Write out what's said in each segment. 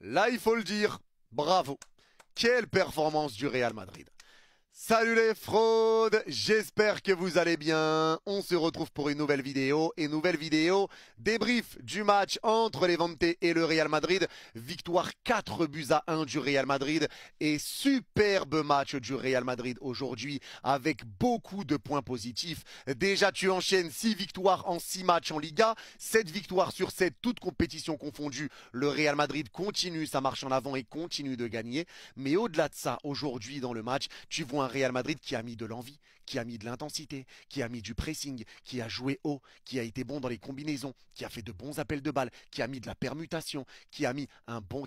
Là, il faut le dire, bravo. Quelle performance du Real Madrid. Salut les fraudes, j'espère que vous allez bien. On se retrouve pour une nouvelle vidéo. Et nouvelle vidéo, débrief du match entre Levante et le Real Madrid. Victoire 4-1 du Real Madrid. Et superbe match du Real Madrid aujourd'hui avec beaucoup de points positifs. Déjà, tu enchaînes 6 victoires en 6 matchs en Liga. 7 victoires sur 7, toutes compétitions confondues. Le Real Madrid continue sa marche en avant et continue de gagner. Mais au-delà de ça, aujourd'hui dans le match, tu vois un Real Madrid qui a mis de l'envie, qui a mis de l'intensité, qui a mis du pressing, qui a joué haut, qui a été bon dans les combinaisons, qui a fait de bons appels de balles, qui a mis de la permutation, qui a mis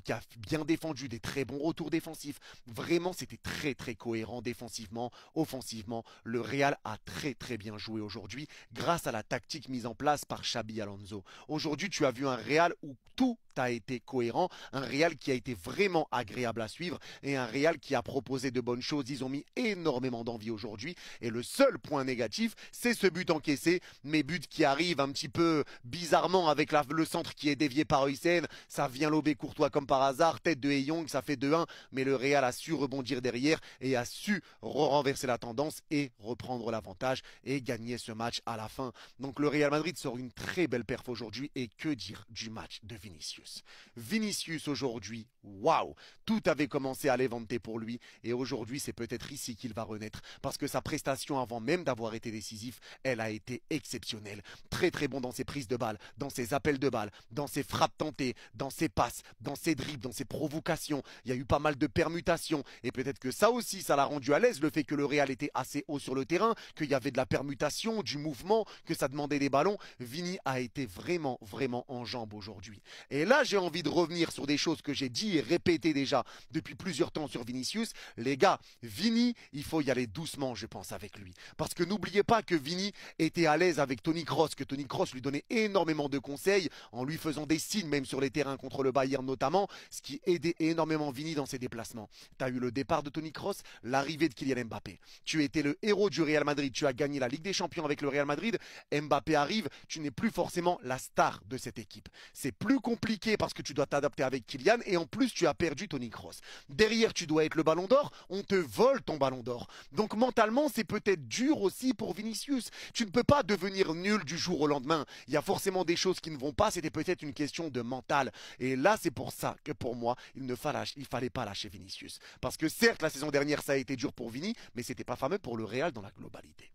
qui a bien défendu, des très bons retours défensifs. Vraiment, c'était très cohérent défensivement, offensivement. Le Real a très bien joué aujourd'hui grâce à la tactique mise en place par Xabi Alonso. Aujourd'hui, tu as vu un Real où tout a été cohérent, un Real qui a été vraiment agréable à suivre et un Real qui a proposé de bonnes choses. Ils ont mis énormément d'envie aujourd'hui et le seul point négatif, c'est ce but encaissé, mais but qui arrive un petit peu bizarrement avec le centre qui est dévié par Heusen. Ça vient lober Courtois comme par hasard, tête de Heyong, ça fait 2-1, mais le Real a su rebondir derrière et a su renverser la tendance et reprendre l'avantage et gagner ce match à la fin. Donc le Real Madrid sort une très belle perf aujourd'hui et que dire du match de Vinicius. Vinicius aujourd'hui, waouh, tout avait commencé à Levante pour lui et aujourd'hui c'est peut-être ici qu'il va renaître parce que sa prestation avant même d'avoir été décisif, elle a été exceptionnelle. Très bon dans ses prises de balles, dans ses appels de balles, dans ses frappes tentées, dans ses passes, dans ses dribbles, dans ses provocations. Il y a eu pas mal de permutations et peut-être que ça aussi ça l'a rendu à l'aise, le fait que le Real était assez haut sur le terrain, qu'il y avait de la permutation, du mouvement, que ça demandait des ballons. Vini a été vraiment en jambes aujourd'hui. Et là j'ai envie de revenir sur des choses que j'ai dit et répétées déjà depuis plusieurs temps sur Vinicius. Les gars, Vini, il faut y aller doucement je pense avec lui. Parce que n'oubliez pas que Vini était à l'aise avec Toni Kroos, que Toni Kroos lui donnait énormément de conseils en lui faisant des signes même sur les terrains contre le Bayern notamment, ce qui aidait énormément Vini dans ses déplacements. Tu as eu le départ de Toni Kroos, l'arrivée de Kylian Mbappé. Tu étais le héros du Real Madrid, tu as gagné la Ligue des Champions avec le Real Madrid, Mbappé arrive, tu n'es plus forcément la star de cette équipe. C'est plus compliqué parce que tu dois t'adapter avec Kylian et en plus tu as perdu Toni Kroos. Derrière tu dois être le ballon d'or, on te vole ton ballon d'or. Donc mentalement c'est peut-être dur aussi pour Vinicius. Tu ne peux pas devenir nul du jour au lendemain. Il y a forcément des choses qui ne vont pas, c'était peut-être une question de mental. Et là c'est pour ça que pour moi il fallait pas lâcher Vinicius. Parce que certes la saison dernière ça a été dur pour Vini, mais c'était pas fameux pour le Real dans la globalité.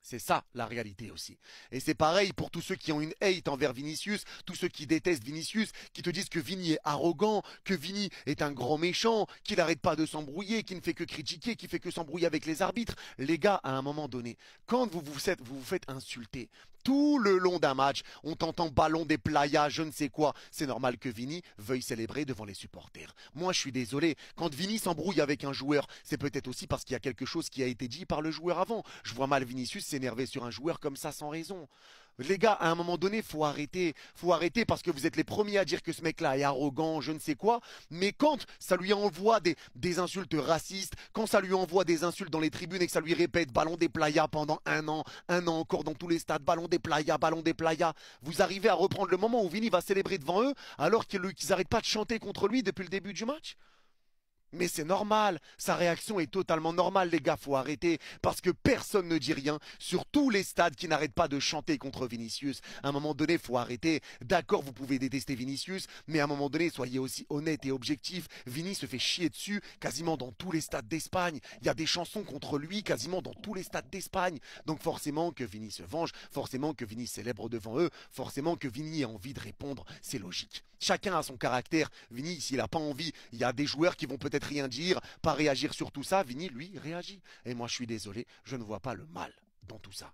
C'est ça la réalité aussi. Et c'est pareil pour tous ceux qui ont une hate envers Vinicius, tous ceux qui détestent Vinicius, qui te disent que Vini est arrogant, que Vini est un grand méchant, qu'il n'arrête pas de s'embrouiller, qu'il ne fait que critiquer, qu'il fait que s'embrouiller avec les arbitres. Les gars, à un moment donné, quand vous faites insulter, tout le long d'un match, on t'entend ballon des playas, je ne sais quoi. C'est normal que Vini veuille célébrer devant les supporters. Moi, je suis désolé. Quand Vini s'embrouille avec un joueur, c'est peut-être aussi parce qu'il y a quelque chose qui a été dit par le joueur avant. Je vois mal Vinicius s'énerver sur un joueur comme ça sans raison. Les gars, à un moment donné, faut arrêter. Faut arrêter parce que vous êtes les premiers à dire que ce mec-là est arrogant, je ne sais quoi. Mais quand ça lui envoie des insultes racistes, quand ça lui envoie des insultes dans les tribunes et que ça lui répète ballon des playas pendant un an encore dans tous les stades, ballon des playas, vous arrivez à reprendre le moment où Vini va célébrer devant eux alors qu'ils n'arrêtent pas de chanter contre lui depuis le début du match? Mais c'est normal, sa réaction est totalement normale les gars, faut arrêter, parce que personne ne dit rien sur tous les stades qui n'arrêtent pas de chanter contre Vinicius. À un moment donné, faut arrêter. D'accord, vous pouvez détester Vinicius, mais à un moment donné, soyez aussi honnête et objectif. Vini se fait chier dessus quasiment dans tous les stades d'Espagne. Il y a des chansons contre lui quasiment dans tous les stades d'Espagne. Donc forcément que Vini se venge, forcément que Vini célèbre devant eux, forcément que Vini a envie de répondre, c'est logique. Chacun a son caractère. Vini, s'il n'a pas envie, il y a des joueurs qui vont peut-être rien dire, pas réagir sur tout ça. Vini, lui, réagit. Et moi, je suis désolé, je ne vois pas le mal dans tout ça.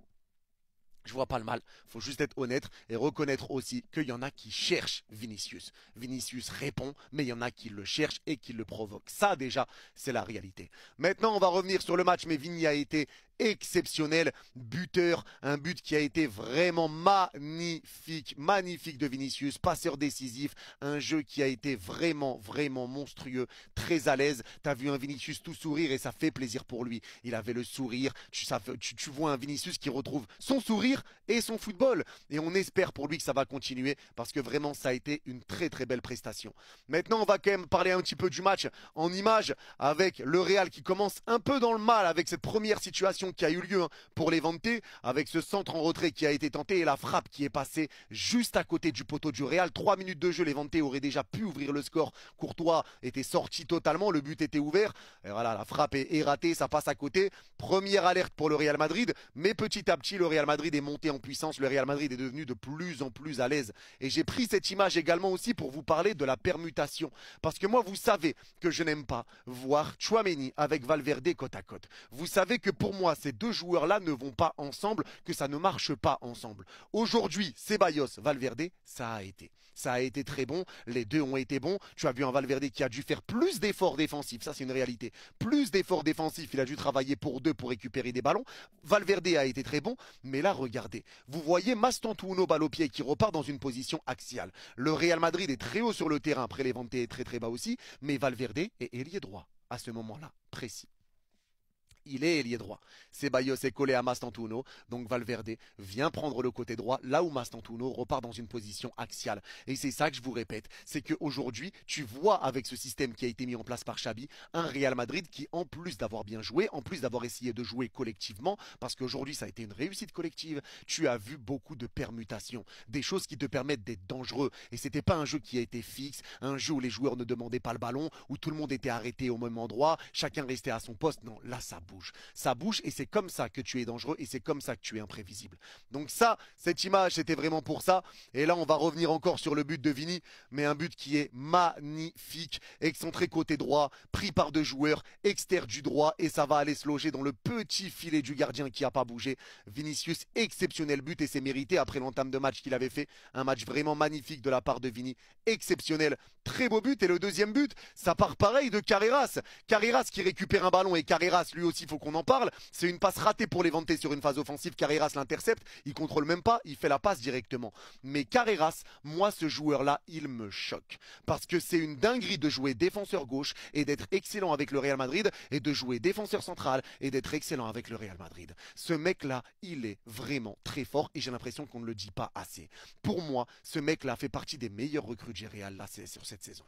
Je vois pas le mal. Faut juste être honnête et reconnaître aussi qu'il y en a qui cherchent Vinicius. Vinicius répond, mais il y en a qui le cherchent et qui le provoquent. Ça, déjà, c'est la réalité. Maintenant, on va revenir sur le match, mais Vini a été exceptionnel, buteur, un but qui a été vraiment magnifique, magnifique de Vinicius, passeur décisif, un jeu qui a été vraiment, vraiment monstrueux, très à l'aise. Tu as vu un Vinicius tout sourire et ça fait plaisir pour lui. Il avait le sourire, tu vois un Vinicius qui retrouve son sourire et son football. Et on espère pour lui que ça va continuer parce que vraiment ça a été une très très belle prestation. Maintenant on va quand même parler un petit peu du match en images avec le Real qui commence un peu dans le mal avec cette première situation qui a eu lieu pour les Levante, avec ce centre en retrait qui a été tenté et la frappe qui est passée juste à côté du poteau du Real. 3 minutes de jeu, les Levante auraient déjà pu ouvrir le score. Courtois était sorti totalement, le but était ouvert. Et voilà, la frappe est ratée, ça passe à côté. Première alerte pour le Real Madrid, mais petit à petit, le Real Madrid est monté en puissance. Le Real Madrid est devenu de plus en plus à l'aise. Et j'ai pris cette image également aussi pour vous parler de la permutation. Parce que moi, vous savez que je n'aime pas voir Tchouaméni avec Valverde côte à côte. Vous savez que pour moi, ces deux joueurs-là ne vont pas ensemble, que ça ne marche pas ensemble. Aujourd'hui, Ceballos, Valverde, ça a été. Ça a été très bon, les deux ont été bons. Tu as vu un Valverde qui a dû faire plus d'efforts défensifs, ça c'est une réalité. Plus d'efforts défensifs, il a dû travailler pour deux pour récupérer des ballons. Valverde a été très bon, mais là regardez, vous voyez Mastantuono balle au pied qui repart dans une position axiale. Le Real Madrid est très haut sur le terrain, après les Levante est très très bas aussi, mais Valverde est ailier droit à ce moment-là, précis. Il est ailier droit. Ceballos est collé à Mastantuono, donc Valverde vient prendre le côté droit, là où Mastantuono repart dans une position axiale. Et c'est ça que je vous répète, c'est qu'aujourd'hui, tu vois avec ce système qui a été mis en place par Xavi, un Real Madrid qui, en plus d'avoir bien joué, en plus d'avoir essayé de jouer collectivement, parce qu'aujourd'hui ça a été une réussite collective, tu as vu beaucoup de permutations, des choses qui te permettent d'être dangereux. Et c'était pas un jeu qui a été fixe, un jeu où les joueurs ne demandaient pas le ballon, où tout le monde était arrêté au même endroit, chacun restait à son poste. Non, là ça bouge. Ça bouge et c'est comme ça que tu es dangereux et c'est comme ça que tu es imprévisible. Donc ça, cette image, c'était vraiment pour ça. Et là, on va revenir encore sur le but de Vini, mais un but qui est magnifique. Excentré côté droit, pris par deux joueurs, externe du droit et ça va aller se loger dans le petit filet du gardien qui n'a pas bougé. Vinicius, exceptionnel but et c'est mérité après l'entame de match qu'il avait fait. Un match vraiment magnifique de la part de Vini. Exceptionnel, très beau but. Et le deuxième but, ça part pareil de Carreras. Carreras qui récupère un ballon et Carreras, lui aussi, il faut qu'on en parle. C'est une passe ratée pour les Levante sur une phase offensive. Carreras l'intercepte, il contrôle même pas, il fait la passe directement. Mais Carreras, moi ce joueur-là, il me choque. Parce que c'est une dinguerie de jouer défenseur gauche et d'être excellent avec le Real Madrid et de jouer défenseur central et d'être excellent avec le Real Madrid. Ce mec-là, il est vraiment très fort et j'ai l'impression qu'on ne le dit pas assez. Pour moi, ce mec-là fait partie des meilleurs recrues du Real là, sur cette saison.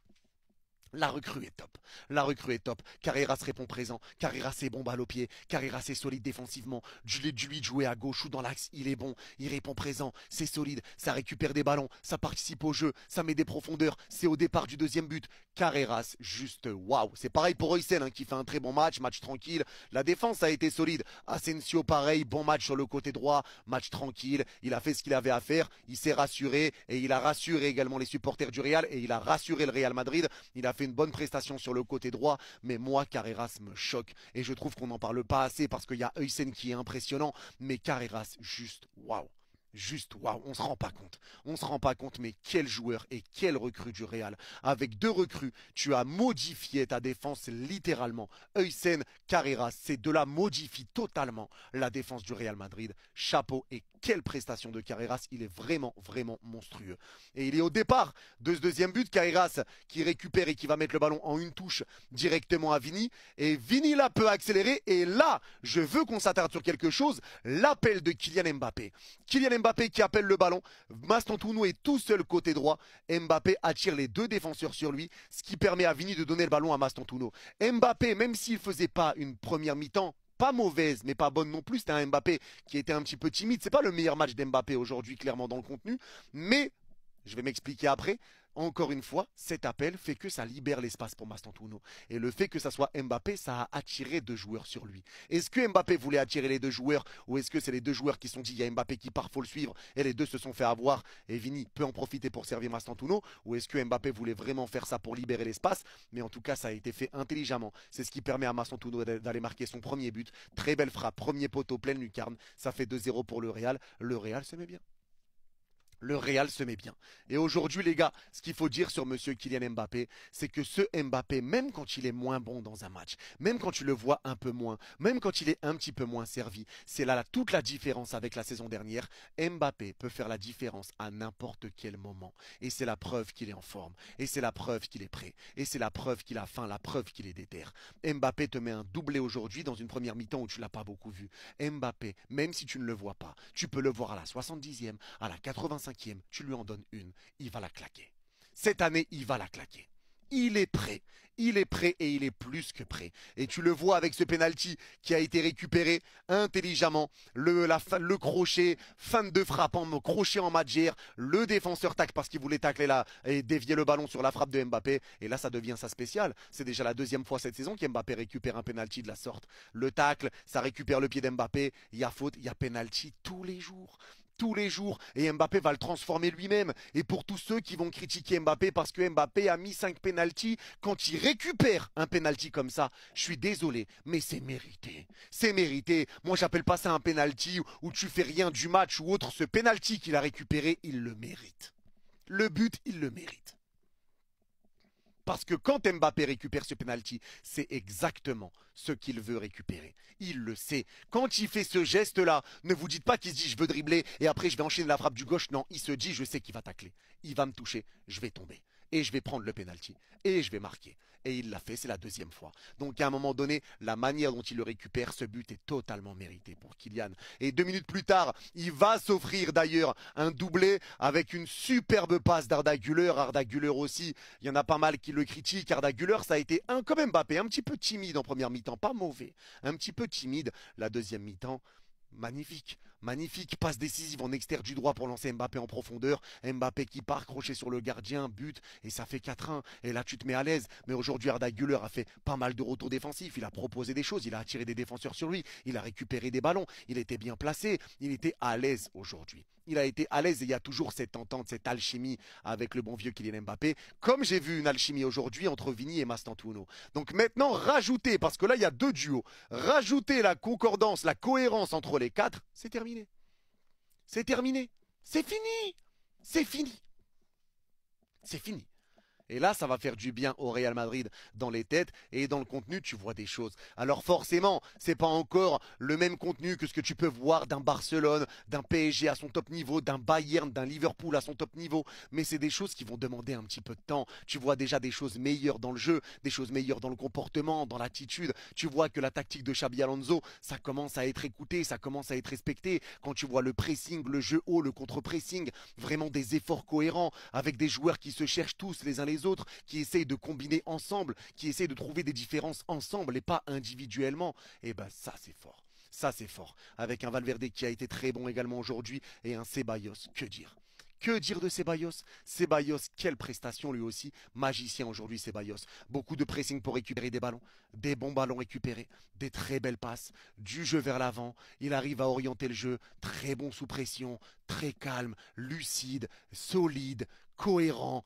La recrue est top. La recrue est top. Carreras répond présent. Carreras est bon balle au pied. Carreras est solide défensivement. Lui de jouer à gauche ou dans l'axe, il est bon. Il répond présent. C'est solide. Ça récupère des ballons. Ça participe au jeu. Ça met des profondeurs. C'est au départ du deuxième but. Carreras, juste waouh. C'est pareil pour Huysen qui fait un très bon match. Match tranquille. La défense a été solide. Asensio, pareil. Bon match sur le côté droit. Match tranquille. Il a fait ce qu'il avait à faire. Il s'est rassuré. Et il a rassuré également les supporters du Real. Et il a rassuré le Real Madrid. Il a fait une bonne prestation sur le côté droit, mais moi Carreras me choque et je trouve qu'on n'en parle pas assez parce qu'il y a Huysen qui est impressionnant, mais Carreras juste waouh. Juste, waouh, on se rend pas compte. On se rend pas compte, mais quel joueur et quel recrue du Real. Avec deux recrues, tu as modifié ta défense littéralement. Huysen, Carreras, ces deux-là modifient totalement la défense du Real Madrid. Chapeau et quelle prestation de Carreras. Il est vraiment, vraiment monstrueux. Et il est au départ de ce deuxième but, Carreras qui récupère et qui va mettre le ballon en une touche directement à Vini. Et Vini là peut accélérer. Et là, je veux qu'on s'attarde sur quelque chose. L'appel de Kylian Mbappé. Kylian Mbappé qui appelle le ballon. Mastantuono est tout seul côté droit. Mbappé attire les deux défenseurs sur lui, ce qui permet à Vini de donner le ballon à Mastantuono. Mbappé, même s'il ne faisait pas une première mi-temps, pas mauvaise, mais pas bonne non plus. C'était un Mbappé qui était un petit peu timide. C'est pas le meilleur match d'Mbappé aujourd'hui, clairement, dans le contenu. Mais, je vais m'expliquer après. Encore une fois, cet appel fait que ça libère l'espace pour Mastantuono. Et le fait que ça soit Mbappé, ça a attiré deux joueurs sur lui. Est-ce que Mbappé voulait attirer les deux joueurs ou est-ce que c'est les deux joueurs qui se sont dit il y a Mbappé qui part, faut le suivre et les deux se sont fait avoir et Vini peut en profiter pour servir Mastantuono? Ou est-ce que Mbappé voulait vraiment faire ça pour libérer l'espace? Mais en tout cas, ça a été fait intelligemment. C'est ce qui permet à Mastantuono d'aller marquer son premier but. Très belle frappe, premier poteau, pleine lucarne. Ça fait 2-0 pour le Real. Le Real se met bien. Le Real se met bien. Et aujourd'hui, les gars, ce qu'il faut dire sur monsieur Kylian Mbappé, c'est que ce Mbappé, même quand il est moins bon dans un match, même quand tu le vois un peu moins, même quand il est un petit peu moins servi, c'est là toute la différence avec la saison dernière. Mbappé peut faire la différence à n'importe quel moment. Et c'est la preuve qu'il est en forme. Et c'est la preuve qu'il est prêt. Et c'est la preuve qu'il a faim, la preuve qu'il est déter. Mbappé te met un doublé aujourd'hui dans une première mi-temps où tu ne l'as pas beaucoup vu. Mbappé, même si tu ne le vois pas, tu peux le voir à la 70e, à la 85e, tu lui en donnes une, il va la claquer. Cette année, il va la claquer. Il est prêt. Il est prêt et il est plus que prêt. Et tu le vois avec ce penalty qui a été récupéré intelligemment. Le crochet, fin de frappe en crochet en Madjer. Le défenseur tacle parce qu'il voulait tacler là et dévier le ballon sur la frappe de Mbappé. Et là, ça devient sa spéciale. C'est déjà la deuxième fois cette saison qu'Mbappé récupère un penalty de la sorte. Le tacle, ça récupère le pied d'Mbappé. Il y a faute, il y a penalty tous les jours. Tous les jours, et Mbappé va le transformer lui-même. Et pour tous ceux qui vont critiquer Mbappé parce que Mbappé a mis 5 pénaltys, quand il récupère un pénalty comme ça, je suis désolé, mais c'est mérité. C'est mérité. Moi, j'appelle pas ça un pénalty où tu fais rien du match ou autre. Ce pénalty qu'il a récupéré, il le mérite. Le but, il le mérite. Parce que quand Mbappé récupère ce penalty, c'est exactement ce qu'il veut récupérer. Il le sait. Quand il fait ce geste-là, ne vous dites pas qu'il se dit je veux dribbler et après je vais enchaîner la frappe du gauche. Non, il se dit je sais qu'il va tacler. Il va me toucher, je vais tomber. Et je vais prendre le penalty. Et je vais marquer. Et il l'a fait, c'est la deuxième fois. Donc à un moment donné, la manière dont il le récupère, ce but est totalement mérité pour Kylian. Et 2 minutes plus tard, il va s'offrir d'ailleurs un doublé avec une superbe passe d'Arda Güler. Arda Güler aussi, il y en a pas mal qui le critiquent. Arda Güler, ça a été comme Mbappé, un petit peu timide en première mi-temps, pas mauvais. Un petit peu timide. La deuxième mi-temps, magnifique, magnifique, passe décisive en extérieur du droit pour lancer Mbappé en profondeur. Mbappé qui part, crochet sur le gardien, but, et ça fait 4-1. Et là, tu te mets à l'aise. Mais aujourd'hui, Arda Güler a fait pas mal de retours défensifs. Il a proposé des choses, il a attiré des défenseurs sur lui, il a récupéré des ballons, il était bien placé, il était à l'aise aujourd'hui. Il a été à l'aise et il y a toujours cette entente, cette alchimie avec le bon vieux Kylian Mbappé. Comme j'ai vu une alchimie aujourd'hui entre Vini et Mastantuono. Donc maintenant, rajoutez, parce que là, il y a 2 duos, rajoutez la concordance, la cohérence entre les 4, c'est terminé. C'est terminé. C'est fini. C'est fini. C'est fini. Et là, ça va faire du bien au Real Madrid dans les têtes et dans le contenu, tu vois des choses. Alors forcément, c'est pas encore le même contenu que ce que tu peux voir d'un Barcelone, d'un PSG à son top niveau, d'un Bayern, d'un Liverpool à son top niveau. Mais c'est des choses qui vont demander un petit peu de temps. Tu vois déjà des choses meilleures dans le jeu, des choses meilleures dans le comportement, dans l'attitude. Tu vois que la tactique de Xabi Alonso, ça commence à être écouté, ça commence à être respecté. Quand tu vois le pressing, le jeu haut, le contre-pressing, vraiment des efforts cohérents avec des joueurs qui se cherchent tous les uns les autres, qui essayent de combiner ensemble, qui essayent de trouver des différences ensemble et pas individuellement, et ben ça c'est fort. Ça c'est fort. Avec un Valverde qui a été très bon également aujourd'hui et un Ceballos, que dire? Que dire de Ceballos? Ceballos, quelle prestation lui aussi. Magicien aujourd'hui Ceballos. Beaucoup de pressing pour récupérer des ballons. Des bons ballons récupérés. Des très belles passes. Du jeu vers l'avant. Il arrive à orienter le jeu. Très bon sous pression. Très calme. Lucide. Solide. Cohérent.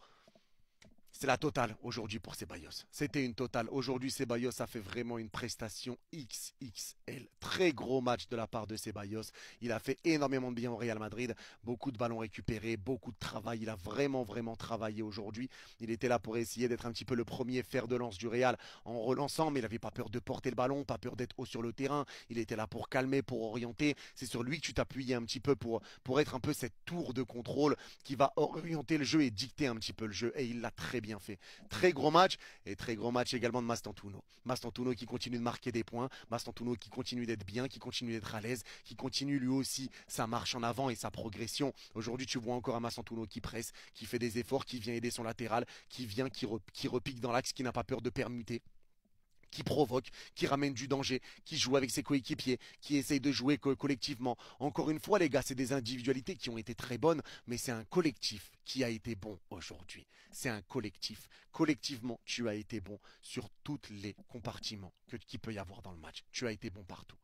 C'est la totale aujourd'hui pour Ceballos. C'était une totale. Aujourd'hui, Ceballos a fait vraiment une prestation XXL. Très gros match de la part de Ceballos. Il a fait énormément de bien au Real Madrid. Beaucoup de ballons récupérés, beaucoup de travail. Il a vraiment, vraiment travaillé aujourd'hui. Il était là pour essayer d'être un petit peu le premier fer de lance du Real en relançant, mais il n'avait pas peur de porter le ballon, pas peur d'être haut sur le terrain. Il était là pour calmer, pour orienter. C'est sur lui que tu t'appuyais un petit peu pour être un peu cette tour de contrôle qui va orienter le jeu et dicter un petit peu le jeu. Et il l'a très bien fait. Très gros match et très gros match également de Mastantuono. Mastantuono qui continue de marquer des points, Mastantuono qui continue d'être bien, qui continue d'être à l'aise, qui continue lui aussi sa marche en avant et sa progression. Aujourd'hui, tu vois encore un Mastantuono qui presse, qui fait des efforts, qui vient aider son latéral, qui vient, qui repique dans l'axe, qui n'a pas peur de permuter, qui provoque, qui ramène du danger, qui joue avec ses coéquipiers, qui essaye de jouer collectivement. Encore une fois, les gars, c'est des individualités qui ont été très bonnes, mais c'est un collectif qui a été bon aujourd'hui. C'est un collectif. Collectivement, tu as été bon sur tous les compartiments qu'il peut y avoir dans le match. Tu as été bon partout.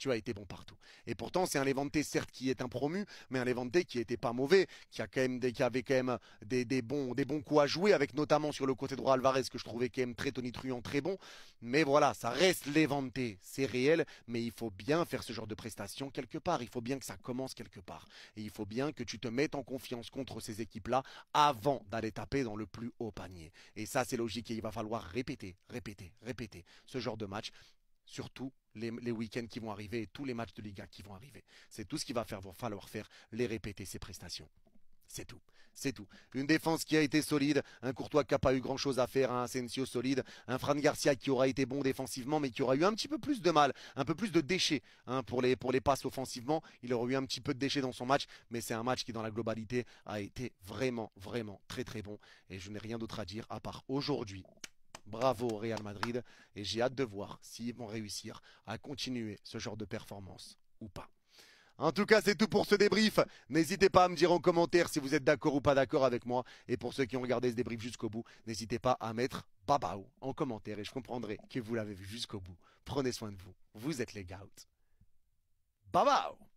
Tu as été bon partout. Et pourtant, c'est un Levante, certes, qui est un promu, mais un Levante qui n'était pas mauvais, qui avait quand même des bons coups à jouer, avec notamment sur le côté droit Alvarez, que je trouvais quand même très tonitruant, très bon. Mais voilà, ça reste Levante, c'est réel, mais il faut bien faire ce genre de prestations quelque part. Il faut bien que ça commence quelque part. Et il faut bien que tu te mettes en confiance contre ces équipes-là avant d'aller taper dans le plus haut panier. Et ça, c'est logique et il va falloir répéter, répéter, répéter ce genre de match. Surtout les week-ends qui vont arriver et tous les matchs de Liga qui vont arriver. C'est tout ce qu'il va falloir faire, les répéter, ces prestations. C'est tout. C'est tout. Une défense qui a été solide, un Courtois qui n'a pas eu grand chose à faire, un Asensio solide, un Fran Garcia qui aura été bon défensivement, mais qui aura eu un petit peu plus de mal, un peu plus de déchets pour les passes offensivement. Il aura eu un petit peu de déchets dans son match, mais c'est un match qui, dans la globalité, a été vraiment, vraiment très, très bon. Et je n'ai rien d'autre à dire à part aujourd'hui. Bravo au Real Madrid et j'ai hâte de voir s'ils vont réussir à continuer ce genre de performance ou pas. En tout cas, c'est tout pour ce débrief. N'hésitez pas à me dire en commentaire si vous êtes d'accord ou pas d'accord avec moi. Et pour ceux qui ont regardé ce débrief jusqu'au bout, n'hésitez pas à mettre Babao en commentaire et je comprendrai que vous l'avez vu jusqu'au bout. Prenez soin de vous. Vous êtes les Gouts. Babao!